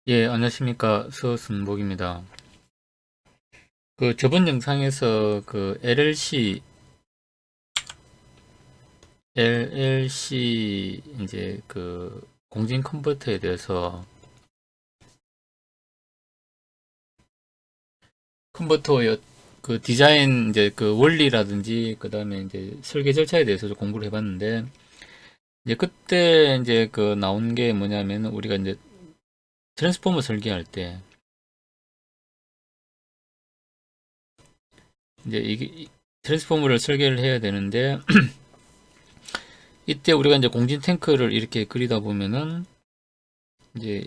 예, 안녕하십니까. 서순복입니다. 저번 영상에서 LLC 이제 공진 컨버터에 대해서 컨버터의 디자인 이제 원리라든지 그 다음에 이제 설계 절차에 대해서 좀 공부를 해봤는데 이제 그때 이제 나온 게 뭐냐면 우리가 이제 트랜스포머 설계할 때 이제 이게 트랜스포머를 설계를 해야 되는데 이때 우리가 이제 공진 탱크를 이렇게 그리다 보면은 이제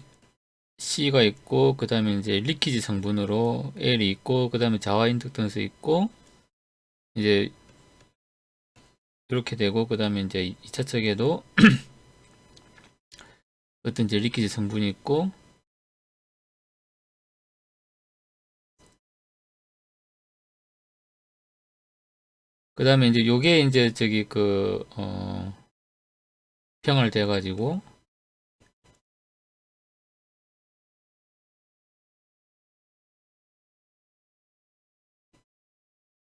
C가 있고 그 다음에 이제 리키지 성분으로 L이 있고 그 다음에 자와 인덕턴스 있고 이제 이렇게 되고 그 다음에 이제 2차 측에도 어떤 이제 리키지 성분이 있고 그 다음에 이제 요게 이제 평을 돼 가지고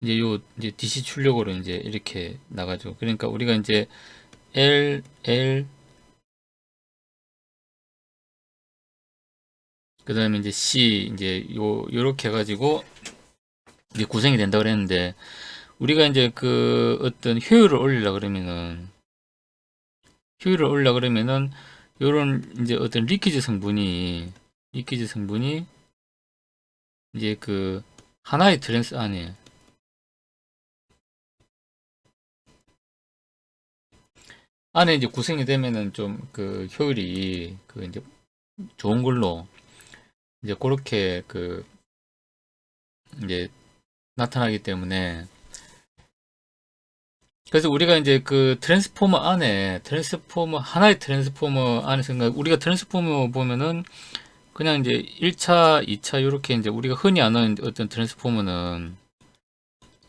이제 요 이제 DC 출력으로 이제 이렇게 나가죠. 그러니까 우리가 이제 L 그 다음에 이제 C 이제 요렇게 해가지고 이제 구성이 된다 그랬는데 우리가 이제 어떤 효율을 올리려 그러면은 요런 이제 어떤 리키지 성분이 이제 하나의 트랜스 안에 이제 구성이 되면은 좀 효율이 이제 좋은 걸로 이제 그렇게 이제 나타나기 때문에 그래서 우리가 이제 하나의 트랜스포머 안에서 그러니까 우리가 트랜스포머 보면은 그냥 이제 1차, 2차 이렇게 이제 우리가 흔히 아는 어떤 트랜스포머는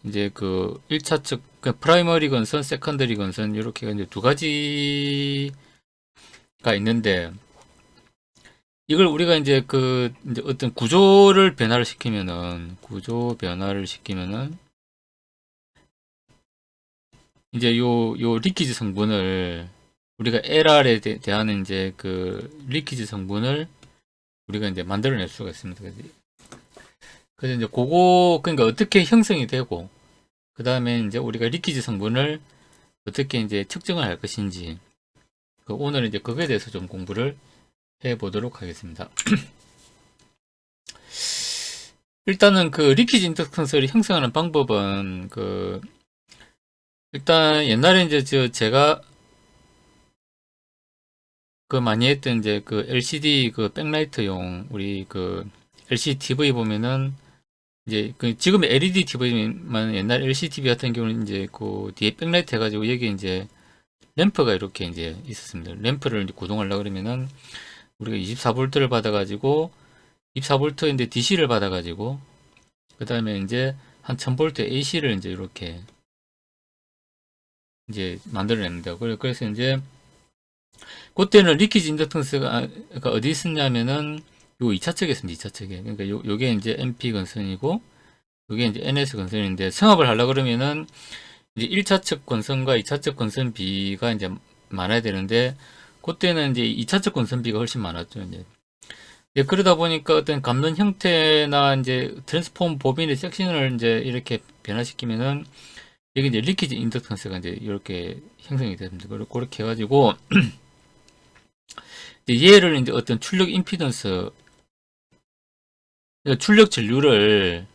이제 1차 측 프라이머리 건선, 세컨더리 건선 이렇게 이제 두 가지가 있는데 이걸 우리가 이제 어떤 구조 변화를 시키면은 이제 요 리키지 성분을 우리가 LR에 대한 이제 리키지 성분을 우리가 이제 만들어낼 수가 있습니다. 그래서 이제 그러니까 어떻게 형성이 되고 그 다음에 이제 우리가 리키지 성분을 어떻게 이제 측정을 할 것인지 오늘 이제 그거에 대해서 좀 공부를 해 보도록 하겠습니다. 일단은 리키지 인덕턴스를 형성하는 방법은 일단 옛날에 이제 제가 많이 했던 이제 LCD 백라이트용 우리 LCD TV 보면은 이제 지금 LED TV만 옛날 LCD TV 같은 경우는 이제 뒤에 백라이트 해가지고 여기 이제 램프가 이렇게 이제 있었습니다. 램프를 이제 구동하려고 그러면은 우리가 24V를 받아가지고 24V인데 DC를 받아가지고 그 다음에 이제 한 1000V AC를 이제 이렇게 이제 만들어냅니다. 그래서 이제 그때는 리키지 인덕턴스가 어디 있었냐면은 요 2차 측에 있습니다. 2차 측에. 그러니까 요게 이제 MP 건선이고 요게 이제 NS 건선인데 성합을 하려고 그러면은 이제 1차 측 건선과 2차 측 건선 비가 이제 많아야 되는데 그때는 이제 2차 측 건선 비가 훨씬 많았죠. 이제 그러다 보니까 어떤 감는 형태나 이제 트랜스폼 보빈의 섹션을 이제 이렇게 변화시키면은 여기 이제 리키지 인덕턴스가 이제 이렇게 형성이 됩니다. 그렇게 해가지고 이제 얘를 이제 어떤 출력 임피던스, 그러니까 출력 전류를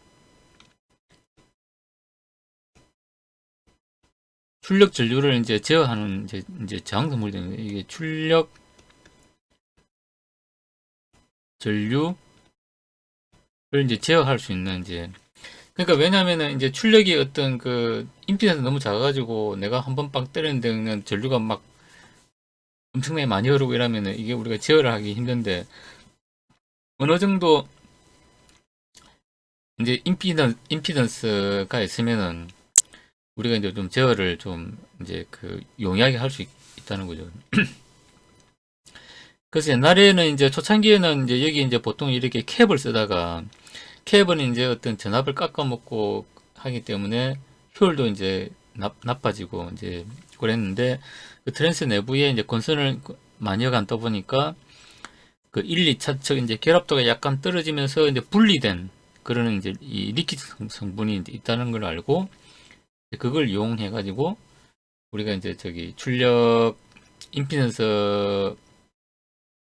이제 제어하는 이제 저항성분이 되는 거예요. 이게 출력 전류를 이제 제어할 수 있는 이제 그러니까 왜냐면은 이제 출력이 어떤 임피던스 너무 작아가지고 내가 한번 빵 때리는데 그냥 전류가 막 엄청나게 많이 흐르고 이러면은 이게 우리가 제어를 하기 힘든데 어느 정도 이제 임피던스가 있으면은 우리가 이제 좀 제어를 좀 이제 용이하게 할 수 있다는 거죠. 그래서 옛날에는 이제 초창기에는 이제 여기 이제 보통 이렇게 캡을 쓰다가 캡은 이제 어떤 전압을 깎아먹고 하기 때문에 효율도 이제 나빠지고 이제 그랬는데 그 트랜스 내부에 이제 건선을 마녀가 안 떠보니까 그 1, 2차측 이제 결합도가 약간 떨어지면서 이제 분리된 그런 이제 이 리퀴드 성분이 이제 있다는 걸 알고 그걸 이용해 가지고 우리가 이제 저기 출력 임피던스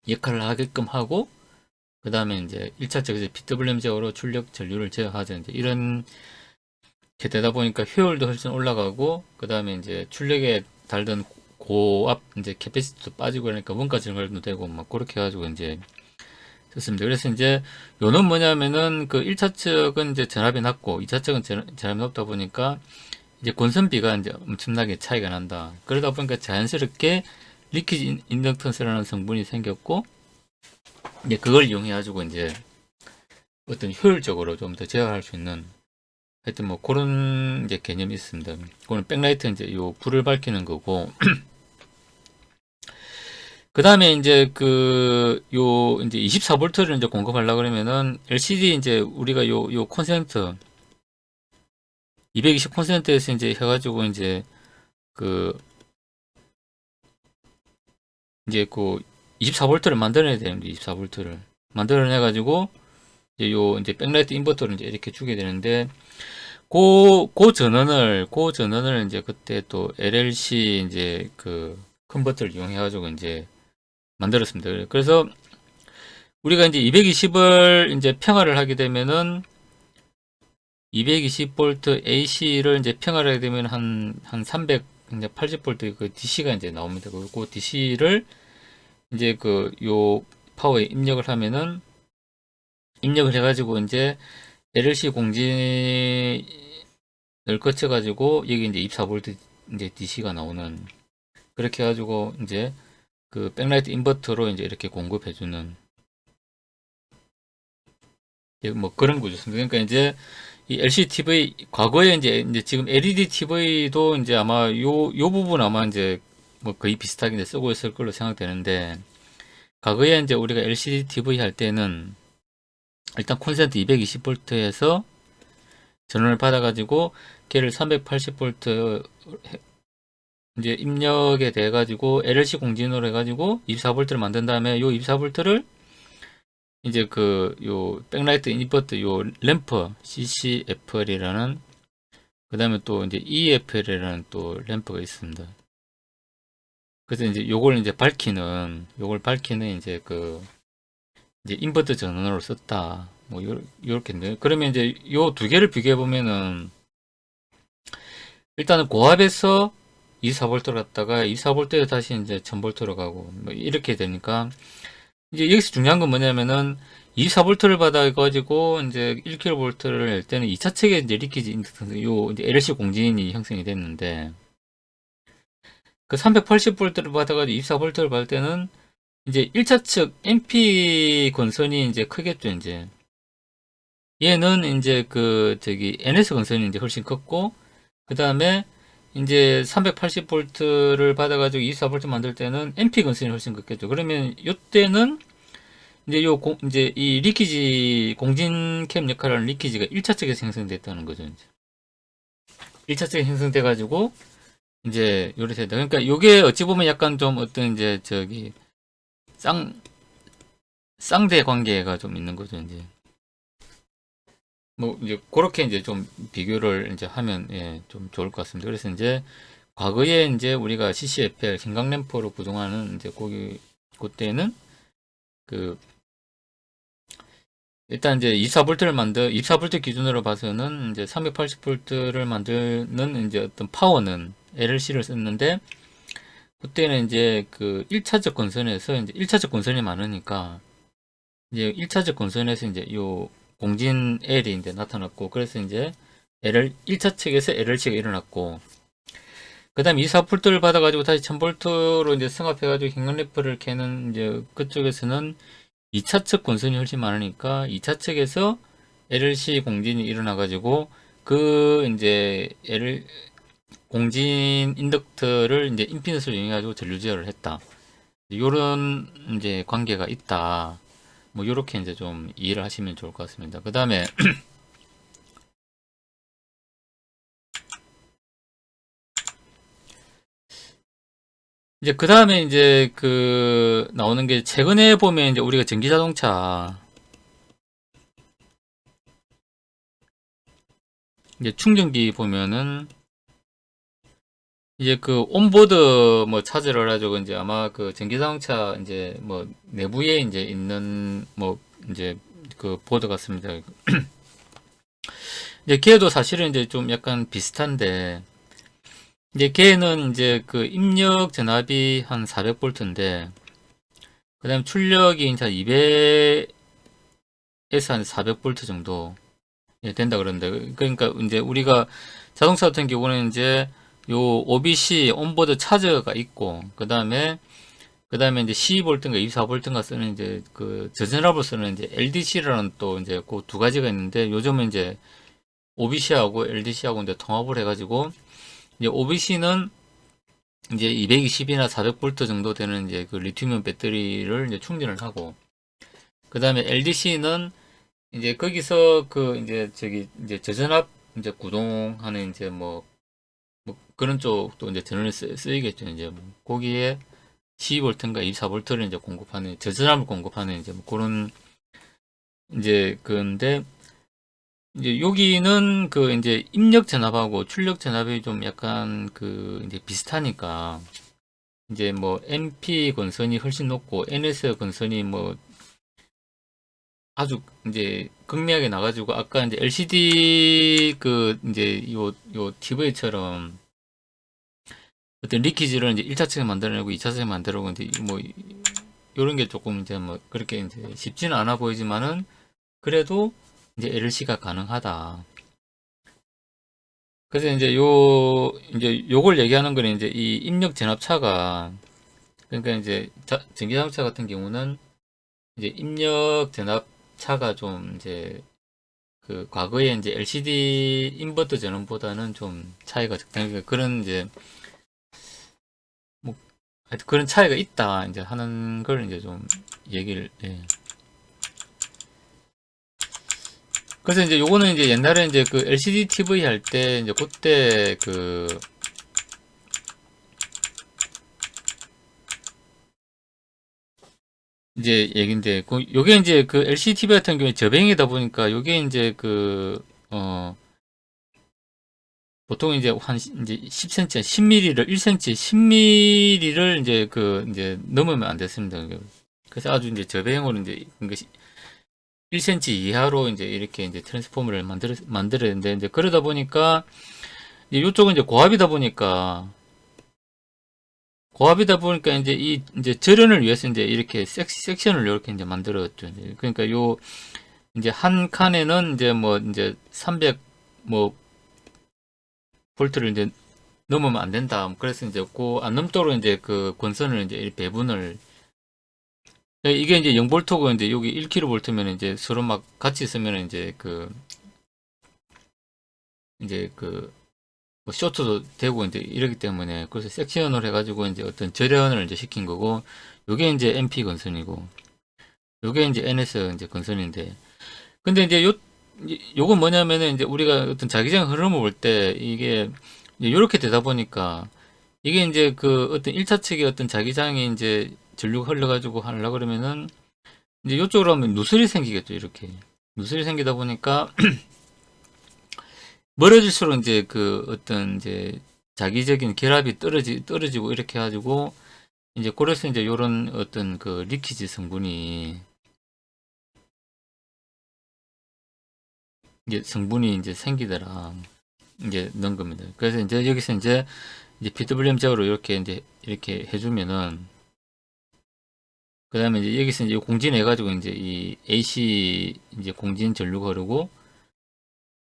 역할을 하게끔 하고 그 다음에 이제 1차적 PWM 제어로 출력 전류를 제어하자 이제 이런 게 되다 보니까 효율도 훨씬 올라가고 그 다음에 이제 출력에 달던 고압 이제 캐패시티도 빠지고 그러니까 원가 증가도 되고 막 그렇게 해가지고 이제 좋습니다. 그래서 이제 요는 뭐냐면은 그 1차측은 이제 전압이 낮고 2차측은 전압이 높다 보니까 이제 권선비가 이제 엄청나게 차이가 난다. 그러다 보니까 자연스럽게 리퀴지 인덕턴스라는 성분이 생겼고 이제 그걸 이용해 가지고 이제 어떤 효율적으로 좀 더 제어할 수 있는 하여튼 뭐 그런 이제 개념이 있습니다. 그거는 백라이트 이제 요 불을 밝히는 거고 그 다음에 이제 그 요 이제 24V를 이제 공급하려 그러면은 LCD 이제 우리가 요 콘센트 220 콘센트에서 이제 해가지고 그 이제 그 24V를 만들어내야 되는데 24V를 만들어내 가지고 이제 요 이제 백라이트 인버터를 이제 이렇게 주게 되는데 그 전원을 이제 그때 또 LLC 이제 그 컨버터를 이용해 가지고 이제 만들었습니다. 그래서 우리가 이제 220을 이제 평화를 하게 되면은 220V AC를 이제 평화를 하게 되면 한 300, 이제 80V 그 DC가 이제 나옵니다. 그 DC를 이제 그 요 파워에 입력을 하면은 입력을 해가지고 이제 LLC 공진을 거쳐가지고 여기 이제 24V 이제 DC가 나오는 그렇게 해가지고 이제 그 백라이트 인버터로 이제 이렇게 공급해주는 뭐 그런 구조입니다. 그러니까 이제 이 LCD TV 과거에 이제 지금 LED TV도 이제 아마 요 부분 아마 이제 뭐 거의 비슷하게 이제 쓰고 있을 걸로 생각되는데 과거에 이제 우리가 LCD TV 할 때는 일단 콘센트 220V에서 전원을 받아가지고 걔를 380V 이제 입력에 돼 가지고 LLC 공진으로 해가지고 24V를 만든 다음에 요 24V를 이제 그 요 백라이트 인버터 요 램프 CCFL이라는 그 다음에 또 이제 EFL이라는 또 램프가 있습니다. 그래서 이제 요걸 밝히는 이제 그 이제 인버터 전원으로 썼다. 뭐 요렇게 그러면 이제 요 두 개를 비교해 보면은 일단은 고압에서 24V로 갔다가 24V에 다시 이제 1000V로 가고 뭐 이렇게 되니까 이제 여기서 중요한 건 뭐냐면은 24V를 받아가지고 이제 1kV를 낼 때는 2차측에 이제 리키지 인덕턴스 요 이제 LC 공진이 형성이 됐는데 그 380V를 받아가지고 24V를 받을 때는 이제 1차측 MP 건선이 이제 크겠죠 이제 얘는 이제 그 저기 NS 건선이 이제 훨씬 컸고 그 다음에 이제 380V를 받아가지고 24V 만들 때는 MP 건선이 훨씬 컸겠죠. 그러면 이때는 이제 이제 이 리키지 공진캡 역할을 하는 리키지가 1차측에서 생성됐다는 거죠. 이제 1차측에 생성돼 가지고 이제 요렇게 된다. 그러니까 요게 어찌 보면 약간 좀 어떤 이제 저기 쌍 쌍대 관계가 좀 있는 거죠. 이제 뭐 이제 그렇게 이제 좀 비교를 이제 하면 예, 좀 좋을 것 같습니다. 그래서 이제 과거에 이제 우리가 CCFL kin강램프로 구동하는 이제 거기 그때는 그 일단 이제 24V 기준으로 봐서는 이제 380V를 만드는 이제 어떤 파워는 LLC를 썼는데 그때는 이제 그 1차적 건선에서 이제 1차적 건선이 많으니까 이제 1차적 건선에서 이제 요 공진 L이 이제 나타났고 그래서 이제 1차측에서 LLC가 일어났고 그 다음에 24V를 받아가지고 다시 1000V로 이제 승합해가지고 행강램프를 캐는 이제 그쪽에서는 2차측 권선이 훨씬 많으니까 2차측에서 LLC 공진이 일어나가지고 그 이제 공진 인덕터를 이제 임피던스를 이용해가지고 전류 제어를 했다. 요런 이제 관계가 있다. 뭐 요렇게 이제 좀 이해를 하시면 좋을 것 같습니다. 그 다음에 이제 그 다음에 이제 그 나오는 게 최근에 보면 이제 우리가 전기 자동차 이제 충전기 보면은 이제 그 온보드 뭐 차지를 가지고 이제 아마 그 전기 자동차 이제 뭐 내부에 이제 있는 뭐 이제 그 보드 같습니다. 이제 걔도 사실은 이제 좀 약간 비슷한데 이제 걔는 이제 그 입력 전압이 한 400V인데 그다음 출력이 이제 200에서 한 400V 정도 예, 된다 그러는데 그러니까 이제 우리가 자동차 같은 경우는 이제 요 OBC 온보드 차저가 있고 그다음에 이제 12V인가 24V인가 쓰는 이제 그 저전압을 쓰는 이제 LDC라는 또 이제 그 두 가지가 있는데 요즘은 이제 OBC하고 LDC하고 이제 통합을 해가지고 이제 OBC는 이제 220이나 400V 정도 되는 이제 그 리튬이온 배터리를 이제 충전을 하고 그다음에 LDC는 이제 거기서 그 이제 저기 이제 저전압 이제 구동하는 이제 뭐 그런 쪽도 이제 전원이 쓰이겠죠. 이제 뭐 거기에 12V인가 24V를 이제 공급하는 저전압을 공급하는 이제 뭐 그런 이제 그런데 이제 여기는 그 이제 입력 전압하고 출력 전압이 좀 약간 그 이제 비슷하니까 이제 뭐 MP 건선이 훨씬 높고 NS 건선이 뭐 아주 이제 극명하게 나가지고 아까 이제 LCD 그 이제 요 TV처럼 어떤 리키지를 이제 1차측에 만들어내고 2차측에 만들어고 이제 뭐 요런 게 조금 이제 뭐 그렇게 이제 쉽지는 않아 보이지만은 그래도 이제 LC가 가능하다. 그래서 이제 요걸 얘기하는 거는 이제 이 입력 전압차가 그러니까 이제 전기자동차 같은 경우는 이제 입력 전압차가 좀 이제 그 과거에 이제 LCD 인버터 전원보다는 좀 차이가 적다. 그러니까 그런 이제 뭐 하여튼 그런 차이가 있다 이제 하는 걸 이제 좀 얘기를 예. 그래서 이제 요거는 이제 옛날에 이제 그 LCD TV 할 때 이제 그때 그 이제 얘긴데 그 요게 이제 그 LCD TV 같은 경우에 저뱅이다 보니까 요게 이제 그 보통 이제 한 이제 10cm, 10mm를 1cm, 10mm를 이제 그 이제 넘으면 안 됐습니다. 그래서 아주 이제 저배형으로 이제 1cm 이하로 이제 이렇게 이제 트랜스포머를 만들어야 되는데 이제 그러다 보니까 이쪽은 이제 고압이다 보니까 이제 이 이제 절연을 위해서 이제 이렇게 섹션을 이렇게 이제 만들었죠. 이제 그러니까 요 이제 한 칸에는 이제 뭐 이제 300 뭐 볼트를 이제 넘으면 안 된다. 그래서 이제 그 안 넘도록 이제 그 권선을 이제 이렇게 배분을 이게 이제 0볼트고 이제 여기 1kV면 이제 서로 막 같이 있으면 이제 뭐 쇼트도 되고 이제 이러기 때문에 그래서 섹션을 해가지고 이제 어떤 절연을 이제 시킨 거고 요게 이제 MP 건선이고 요게 이제 NS 이제 건선인데 근데 이제 요건 뭐냐면은 이제 우리가 어떤 자기장 흐름을 볼 때 이게 이렇게 되다 보니까 이게 이제 그 어떤 1차 측의 어떤 자기장이 이제 전류가 흘러가지고 하려 그러면은 이제 이쪽으로 하면 누설이 생기겠죠, 이렇게. 누설이 생기다 보니까 멀어질수록 이제 그 어떤 이제 자기적인 결합이 떨어지고 이렇게 해가지고 이제 그래서 이제 요런 어떤 그 리키지 성분이 이제 생기더라. 이제 넣은 겁니다. 그래서 이제 여기서 이제 PWM 제어로 이렇게 해주면은 그 다음에 이제 여기서 이제 공진해 가지고 이제 이 AC 이제 공진 전류가 흐르고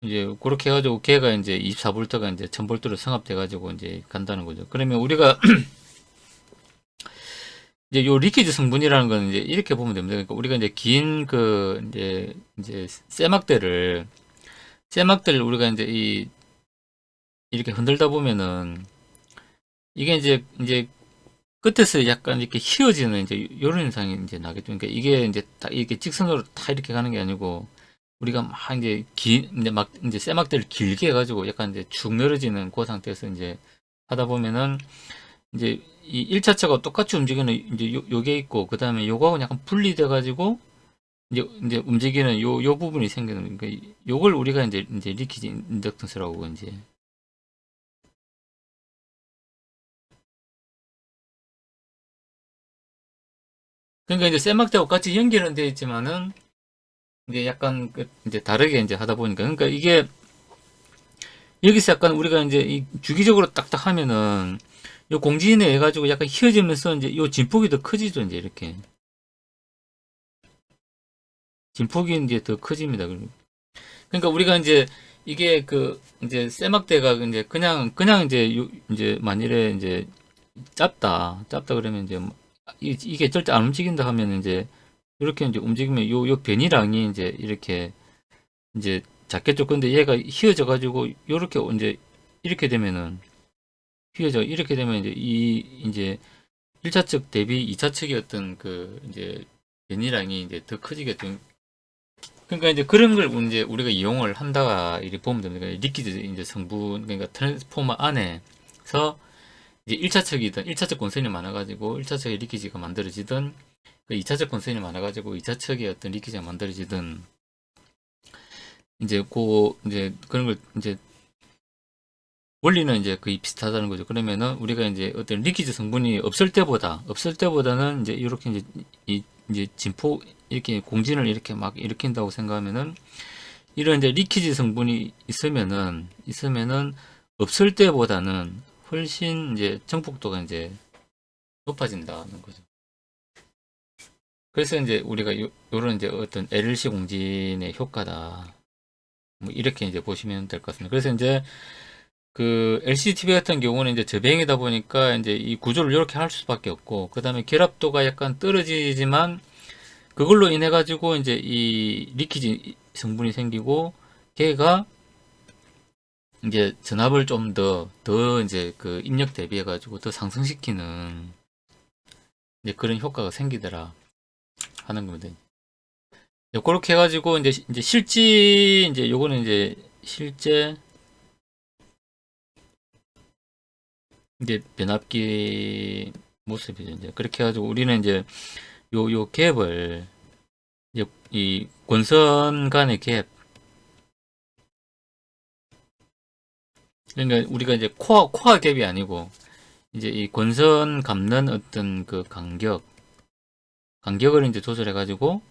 이제 그렇게 해가지고 걔가 이제 24V가 이제 1000V로 승합돼 가지고 이제 간다는 거죠. 그러면 우리가 이제 요 리퀴즈 성분이라는 건 이제 이렇게 보면 됩니다. 그러니까 우리가 이제 긴 그 이제 쇠막대를 우리가 이제 이렇게 흔들다 보면은 이게 이제 끝에서 약간 이렇게 휘어지는 이제 요런 현상이 이제 나겠죠. 그러니까 이게 이제 딱 이렇게 직선으로 다 이렇게 가는 게 아니고 우리가 막 이제 이제 막 이제 쇠막대를 길게 해가지고 약간 이제 축 늘어지는 그 상태에서 이제 하다 보면은 이제 이 1차처가 똑같이 움직이는 이제 요게 있고 그 다음에 요거하고 약간 분리돼 가지고 이제 움직이는 요 부분이 생기는 그러니까 요걸 우리가 이제 리키지 인덕턴스라고 이제 그러니까 이제 쇠막대하고 같이 연결은 되어 있지만은 이제 약간 이제 다르게 이제 하다 보니까 그러니까 이게 여기서 약간 우리가 이제 이 주기적으로 딱딱 하면은 요 공진에 의해 가지고 약간 휘어지면서 이제 요 진폭이 더 커지죠 이제 이렇게 진폭이 이제 더 커집니다. 그러니까 우리가 이제 이게 그 이제 쇠막대가 이제 그냥 이제 이제 만일에 이제 짧다 그러면 이제 뭐 이게 절대 안 움직인다 하면 이제 이렇게 이제 움직이면 요 변이량이 이제 이렇게 이제 작겠죠. 근데 얘가 휘어져 가지고 요렇게 이제 이렇게 되면은 휘어져 이렇게 되면 이제 이 이제 1차측 대비 2차측의 어떤 그 이제 변이량이 이제 더 커지겠죠. 그러니까 이제 그런 걸 이제 우리가 이용을 한다가 이렇게 보면 됩니다. 그러니까 리퀴드 이제 성분 그러니까 트랜스포머 안에서 이제 1차측이든 1차측 권선이 많아가지고 1차측의 리퀴지가 만들어지든 2차측 권선이 많아가지고 2차측의 어떤 리퀴지가 만들어지든 이제 이제 그런 걸 이제 원리는 이제 거의 비슷하다는 거죠. 그러면은 우리가 이제 어떤 리퀴즈 성분이 없을 때보다는 이제 이렇게 이제 진폭 이렇게 공진을 이렇게 막 일으킨다고 생각하면은 이런 이제 리퀴즈 성분이 있으면은 없을 때보다는 훨씬 이제 정폭도가 이제 높아진다는 거죠. 그래서 이제 우리가 요런 이제 어떤 LLC 공진의 효과다. 뭐 이렇게 이제 보시면 될 것 같습니다. 그래서 이제 그 LCD TV 같은 경우는 이제 저배형이다 보니까 이제 이 구조를 이렇게 할 수밖에 없고, 그 다음에 결합도가 약간 떨어지지만 그걸로 인해 가지고 이제 이 리키지 성분이 생기고 걔가 이제 전압을 좀 더 이제 그 입력 대비해 가지고 더 상승시키는 이제 그런 효과가 생기더라 하는 겁니다. 그렇게 해가지고 이제 실제 이제 요거는 이제 실제 이제 변압기 모습이죠. 이제 그렇게 해가지고 우리는 이제 요 갭을 이제 이 권선 간의 갭 그러니까 우리가 이제 코어 갭이 아니고 이제 이 권선 감는 어떤 그 간격을 이제 조절해 가지고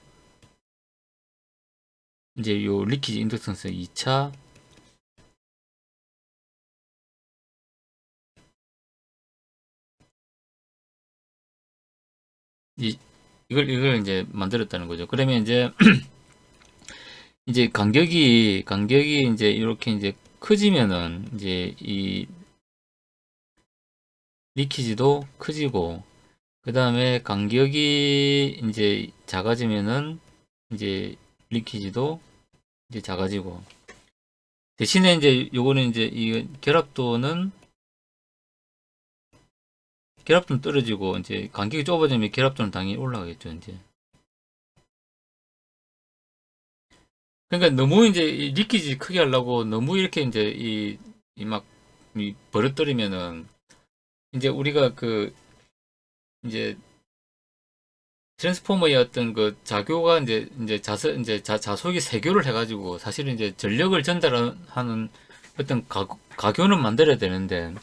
이제 요 리키지 인덕턴스 2차 이걸 이제 만들었다는 거죠. 그러면 이제 간격이 이제 이렇게 이제 커지면은 이제 이 리키지도 커지고 그 다음에 간격이 이제 작아지면은 이제 리키지도 이제 작아지고 대신에 이제 요거는 이제 이 결합도는 떨어지고 이제 간격이 좁아지면 결합도는 당연히 올라가겠죠 이제. 그러니까 너무 이제 이 리키지 크게 하려고 너무 이렇게 이제 이 버릇들이면은 이제 우리가 그 이제 트랜스포머의 어떤 그 자교가 이제 자속이 세교를 해가지고 사실은 이제 전력을 전달하는 어떤 가교는 만들어야 되는데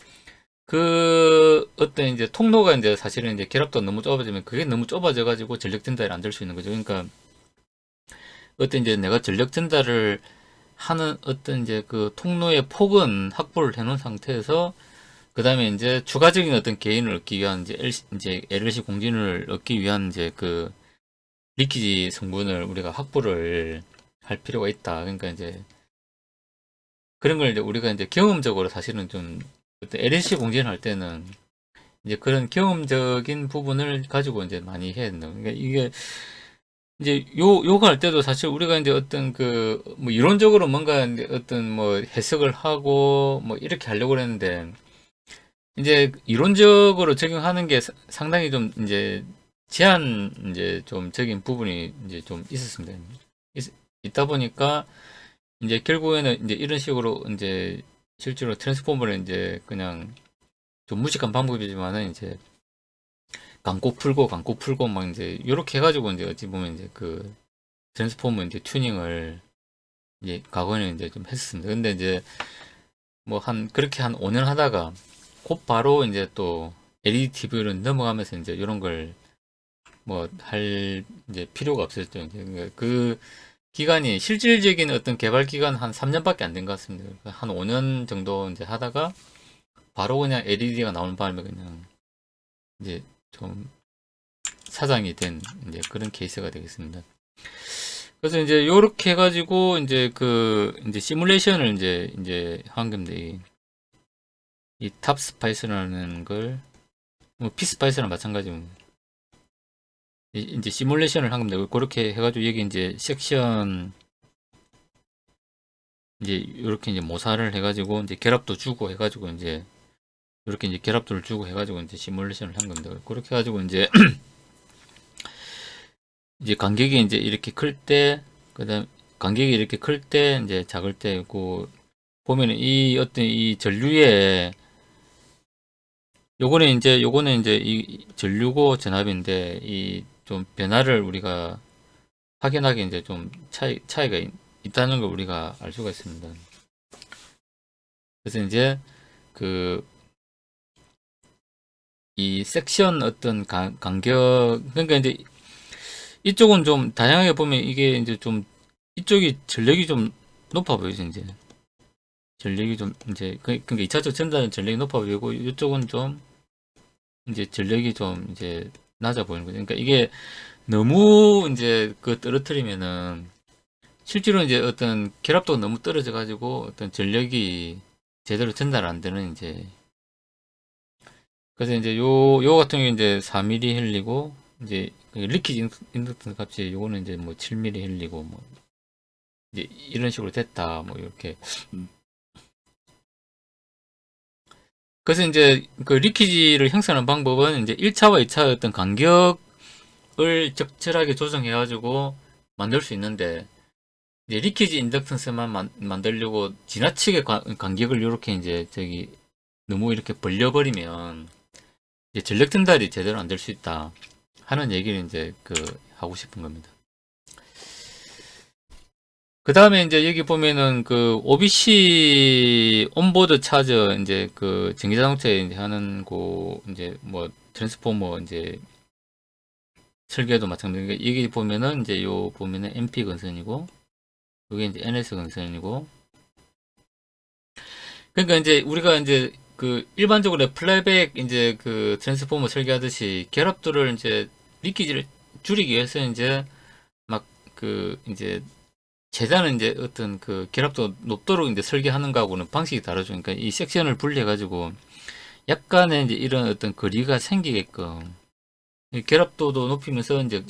그 어떤 이제 통로가 이제 사실은 이제 결합도 너무 좁아지면 그게 너무 좁아져 가지고 전력 전달이 안 될 수 있는 거죠. 그러니까 어떤 이제 내가 전력 전달을 하는 어떤 이제 그 통로의 폭은 확보를 해 놓은 상태에서 그 다음에 이제 추가적인 어떤 개인을 얻기 위한 이제 LLC 공진을 얻기 위한 이제 그 리키지 성분을 우리가 확보를 할 필요가 있다. 그러니까 이제 그런 걸 이제 우리가 이제 경험적으로 사실은 좀 어떤 LLC 공진할 때는 이제 그런 경험적인 부분을 가지고 이제 많이 해야 된다. 그러니까 이게 이제 요거 할 때도 사실 우리가 이제 어떤 그 뭐 이론적으로 뭔가 어떤 뭐 해석을 하고 뭐 이렇게 하려고 했는데 이제 이론적으로 적용하는 게 상당히 좀 이제 제한 이제 좀 적인 부분이 이제 좀 있었습니다. 있다 보니까 이제 결국에는 이제 이런 식으로 이제 실제로 트랜스포머를 이제 그냥 좀 무식한 방법이지만은 이제 감고 풀고 막 이제 요렇게 해가지고 이제 어찌 보면 이제 그 트랜스포머 이제 튜닝을 이제 과거에는 이제 좀 했습니다. 근데 이제 뭐 그렇게 한 5년 하다가 곧 바로 이제 또 LED TV로 넘어가면서 이제 이런 걸 뭐 할 이제 필요가 없었죠. 이제 그 기간이 실질적인 어떤 개발 기간 한 3년밖에 안 된 것 같습니다. 한 5년 정도 이제 하다가 바로 그냥 LED가 나오는 바람에 그냥 이제 좀 사장이 된 이제 그런 케이스가 되겠습니다. 그래서 이제 요렇게 해가지고 이제 그 이제 시뮬레이션을 이제 한 건데 이 탑스파이스라는 걸 뭐 피스파이스랑 마찬가지입니다. 이제 시뮬레이션을 한 겁니다. 그렇게 해가지고 여기 이제 섹션 이제 이렇게 이제 모사를 해가지고 이제 결합도 주고 해가지고 이제 이렇게 이제 결합도를 주고 해가지고 이제 시뮬레이션을 한 겁니다. 그렇게 해가지고 이제 이제 간격이 이제 이렇게 클 때, 그다음 간격이 이렇게 클 때, 이제 작을 때, 그 보면은 이 어떤 이 전류에 요거는 이제 이 전류고 전압인데 이 좀 변화를 우리가 확연하게 이제 좀 차이가 있다는 걸 우리가 알 수가 있습니다. 그래서 이제 그 이 섹션 어떤 간격 그러니까 이제 이쪽은 좀 다양하게 보면 이게 이제 좀 이쪽이 전력이 좀 높아 보이죠 이제 전력이 좀 이제 그러니까 2차적 전자는 전력이 높아 보이고 이쪽은 좀 이제 전력이 좀 이제 낮아 보이는 거죠. 그러니까 이게 너무 이제 그 떨어뜨리면은 실제로 이제 어떤 결합도가 너무 떨어져 가지고 어떤 전력이 제대로 전달 안 되는 이제 그래서 이제 요 같은 경우 이제 4mm 흘리고 이제 그 리퀴지 인덕턴스 값이 요거는 이제 뭐 7mm 흘리고 뭐 이제 이런 식으로 됐다 뭐 이렇게 그래서 이제 그 리퀴지를 형성하는 방법은 이제 1차와 2차 어떤 간격을 적절하게 조정해 가지고 만들 수 있는데 이제 리퀴지 인덕턴스만 만들려고 지나치게 간격을 이렇게 이제 저기 너무 이렇게 벌려버리면 이제 전력 전달이 제대로 안 될 수 있다 하는 얘기를 이제 그 하고 싶은 겁니다. 그 다음에 이제 여기 보면은 그 OBC 온보드 차저 이제 그 전기자동차에 이제 하는 고 이제 뭐 트랜스포머 이제 설계도 마찬가지고 여기 보면은 이제 요 보면은 MP 건선이고 여기 이제 NS 건선이고 그러니까 이제 우리가 이제 그 일반적으로 플라이백 이제 그 트랜스포머 설계하듯이 결합도를 이제 리퀴지를 줄이기 위해서 이제 막 그 이제 재단은 이제 어떤 그 결합도 높도록 이제 설계하는 거하고는 방식이 다르죠. 그러니까 이 섹션을 분리해가지고 약간의 이제 이런 어떤 거리가 생기게끔 결합도도 높이면서 이제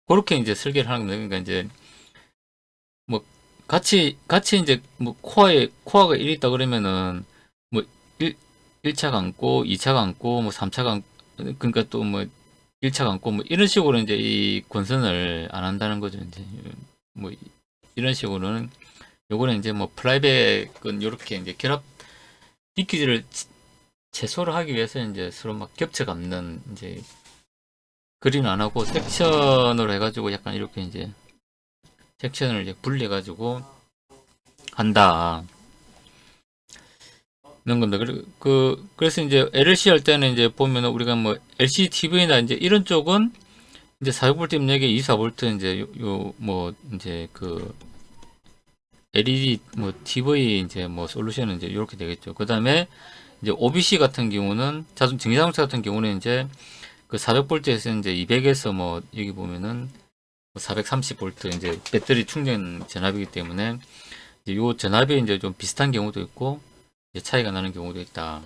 그렇게 이제 설계를 하는 겁니다. 그러니까 이제 뭐 같이 이제 뭐 코어가 1 있다 그러면은 뭐 1차 감고 2차 감고 뭐 3차 감 그러니까 또 뭐 1차 감고 뭐 이런 식으로 이제 이 권선을 안 한다는 거죠. 이제 뭐 이런 식으로는 요거는 이제 뭐 플라이백은 요렇게 이제 결합 리퀴지를 최소로 하기 위해서 이제 서로 막 겹쳐 감는 이제 그리는 안 하고 섹션으로 해가지고 약간 이렇게 이제 섹션을 이제 분리해 가지고 한다. 는 겁니다. 그래서 이제 LLC 할 때는 이제 보면은 우리가 뭐 LCD TV나 이제 이런 쪽은 이제 400V 입력에 24V 이제 뭐 이제 그 LED 뭐 TV 이제 뭐 솔루션은 이제 이렇게 되겠죠. 그 다음에 이제 OBC 같은 경우는 전기자동차 같은 경우는 이제 그 400V에서 이제 200에서 뭐 여기 보면은 430V 이제 배터리 충전 전압이기 때문에 이제 요 전압이 이제 좀 비슷한 경우도 있고 이제 차이가 나는 경우도 있다.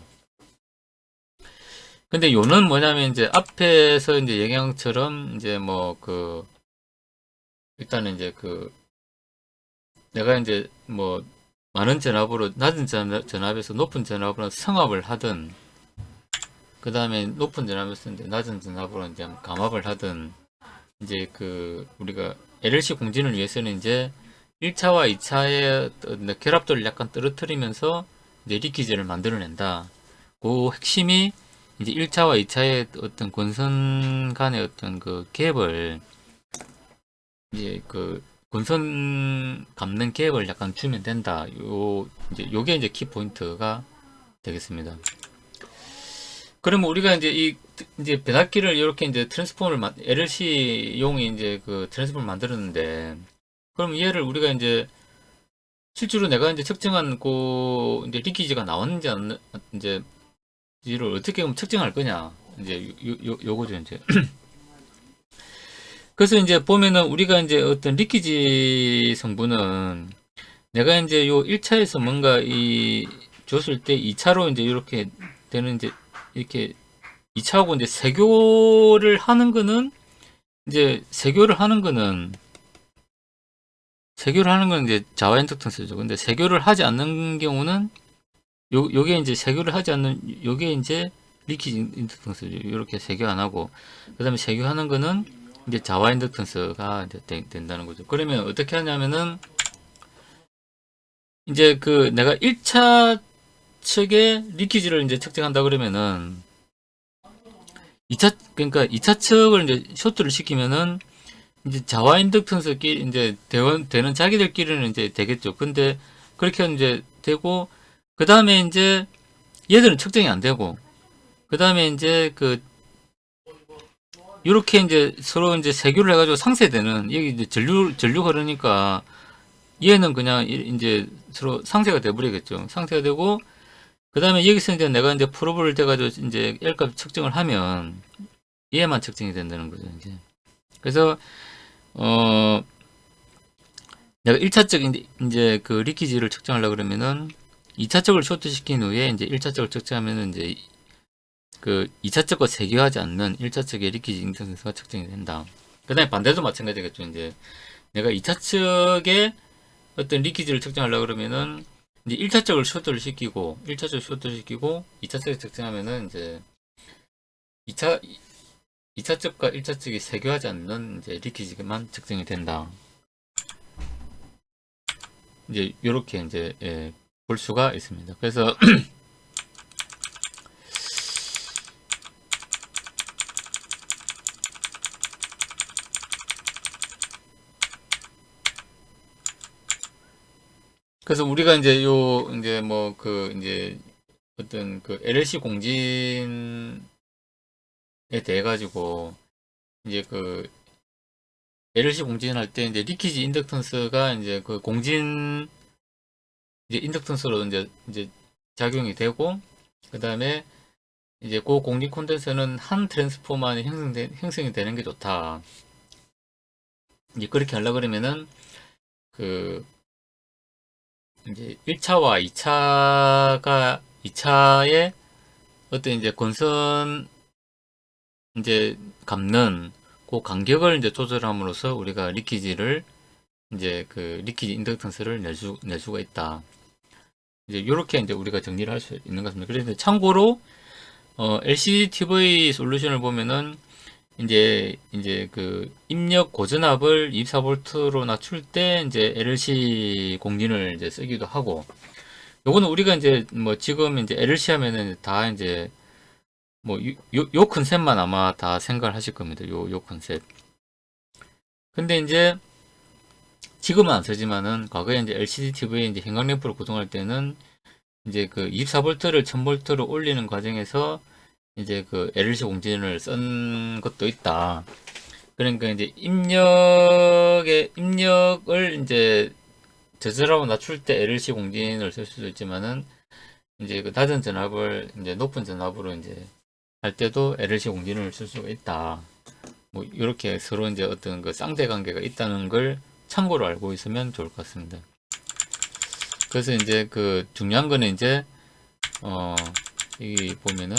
근데 요는 뭐냐면 이제 앞에서 이제 영향처럼 이제 뭐 그 일단은 이제 그 내가 이제 뭐 많은 전압으로 낮은 전압에서 높은 전압으로 성합을 하든 그 다음에 높은 전압을 쓰는데 낮은 전압으로 이제 감압을 하든, 이제 우리가 LLC 공진을 위해서는 이제 1차와 2차의 결합도를 약간 떨어뜨리면서 이제 리키지를 만들어낸다. 그 핵심이 이제 1차와 2차의 어떤 권선 간의 어떤 갭을, 이제 권선 감는 갭을 약간 주면 된다. 요게 이제 키 포인트가 되겠습니다. 그러면 우리가 이제 배닫기를 이렇게 이제 LLC용이 이제 트랜스포머를 만들었는데, 그럼 얘를 우리가 이제 실제로 내가 이제 측정한 이제 리키지가 나왔는지 이제 이를 어떻게 그럼 측정할 거냐, 이제 요거죠 이제. 그래서 이제 보면은 우리가 이제 어떤 리키지 성분은 내가 이제 요 1차에서 뭔가 줬을 때 2차로 이제 이렇게 되는, 이제 이렇게 2차하고 이제 세교를 하는 거는 이제 자와 인덕턴스죠. 근데 세교를 하지 않는 경우는 요게 이제 세교를 하지 않는 요게 이제 리키지 인덕턴스죠. 이렇게 세교 안 하고, 그다음에 세교하는 거는 이제 자와 인덕턴스가 이제 된다는 거죠. 그러면 어떻게 하냐면은 이제 내가 1차 측의 리키지를 이제 측정한다 그러면은 그러니까 2차 측을 이제 쇼트를 시키면은 이제 자와 인덕턴스끼리 이제 되는 자기들끼리는 이제 되겠죠. 근데 그렇게 이제 되고, 그 다음에 이제 얘들은 측정이 안 되고, 그 다음에 이제 이렇게 이제 서로 이제 세교를 해가지고 상쇄되는, 여기 이제 전류 흐르니까 얘는 그냥 이제 서로 상쇄가 돼버리겠죠. 상쇄가 되고, 그 다음에 여기서 이제 내가 이제 프로브를 돼가지고 이제 L값 측정을 하면 얘만 측정이 된다는 거죠, 이제. 그래서, 내가 1차적 이제 리키지를 측정하려고 그러면은 2차적을 쇼트시킨 후에 이제 1차적을 측정하면은 이제 2차적과 세교하지 않는 1차적의 리키지 인덕턴스가 측정이 된다. 그 다음에 반대도 마찬가지겠죠. 이제 내가 2차적의 어떤 리키지를 측정하려고 그러면은 이제 1차적을 쇼트를 시키고 2차적을 측정하면은 이제 2차적과 1차적이 세교하지 않는 이제 리키지만 측정이 된다. 이제 요렇게 이제 볼 수가 있습니다. 그래서 우리가 이제 이제 이제 어떤 LLC 공진에 대해 가지고 이제 LLC 공진할 때 이제 리키지 인덕턴스가 이제 공진 이제 인덕턴스로 이제 작용이 되고, 그 다음에 이제 공진 콘덴서는 한 트랜스포머만이 형성이 되는 게 좋다. 이제 그렇게 하려 그러면은 이제 1차와 2차의 어떤 이제 권선 이제 감는 간격을 이제 조절함으로써 우리가 리키지를 이제 리키지 인덕턴스를 낼 수가 있다. 이제 요렇게 이제 우리가 정리를 할 수 있는 것 같습니다. 그래서 참고로 LCD TV 솔루션을 보면은 이제 입력 고전압을 24V로 낮출 때 이제 LLC 공진을 이제 쓰기도 하고, 요거는 우리가 이제 지금 이제 LLC 하면은 다 이제 요 컨셉만 아마 다 생각을 하실 겁니다. 요 컨셉. 근데 이제 지금은 안 쓰지만은 과거에 이제 LCD TV에 이제 형광램프를 구동할 때는 이제 24V를 1000V로 올리는 과정에서 이제 LLC 공진을 쓴 것도 있다. 그러니까 이제 입력을 이제 저절하고 낮출 때 LLC 공진을 쓸 수도 있지만은 이제 낮은 전압을 이제 높은 전압으로 이제 할 때도 LLC 공진을 쓸 수가 있다. 이렇게 서로 이제 어떤 쌍대 관계가 있다는 걸 참고로 알고 있으면 좋을 것 같습니다. 그래서 이제 중요한 거는 이제 여기 보면은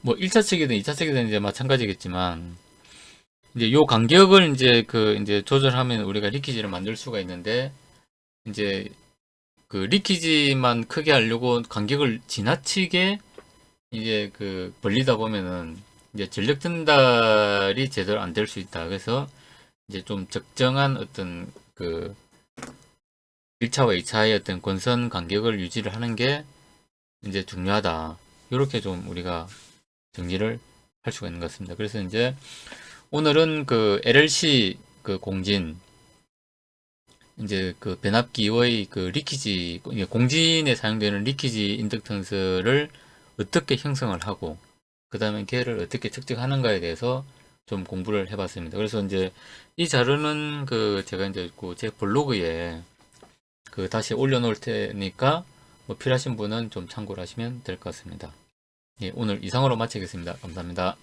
1차 측이든 2차 측이든 이제 마찬가지겠지만, 이제 요 간격을 이제 이제 조절하면 우리가 리키지를 만들 수가 있는데, 이제 그 리키지만 크게 하려고 간격을 지나치게 이제 그 벌리다 보면은 이제 전력 전달이 제대로 안 될 수 있다. 그래서 이제 좀 적정한 어떤 그 1차와 2차의 어떤 권선 간격을 유지를 하는 게 이제 중요하다. 이렇게 좀 우리가 정리를 할 수가 있는 것 같습니다. 그래서 이제 오늘은 그 LLC 그 공진, 이제 그 변압기의 그 리키지, 공진에 사용되는 리키지 인덕턴스를 어떻게 형성을 하고, 그 다음에 걔를 어떻게 측정하는가에 대해서 좀 공부를 해봤습니다. 그래서 이제 이 자료는 그 제가 이제 그 제 블로그에 그 다시 올려놓을 테니까 뭐 필요하신 분은 좀 참고를 하시면 될 것 같습니다. 예, 오늘 이상으로 마치겠습니다. 감사합니다.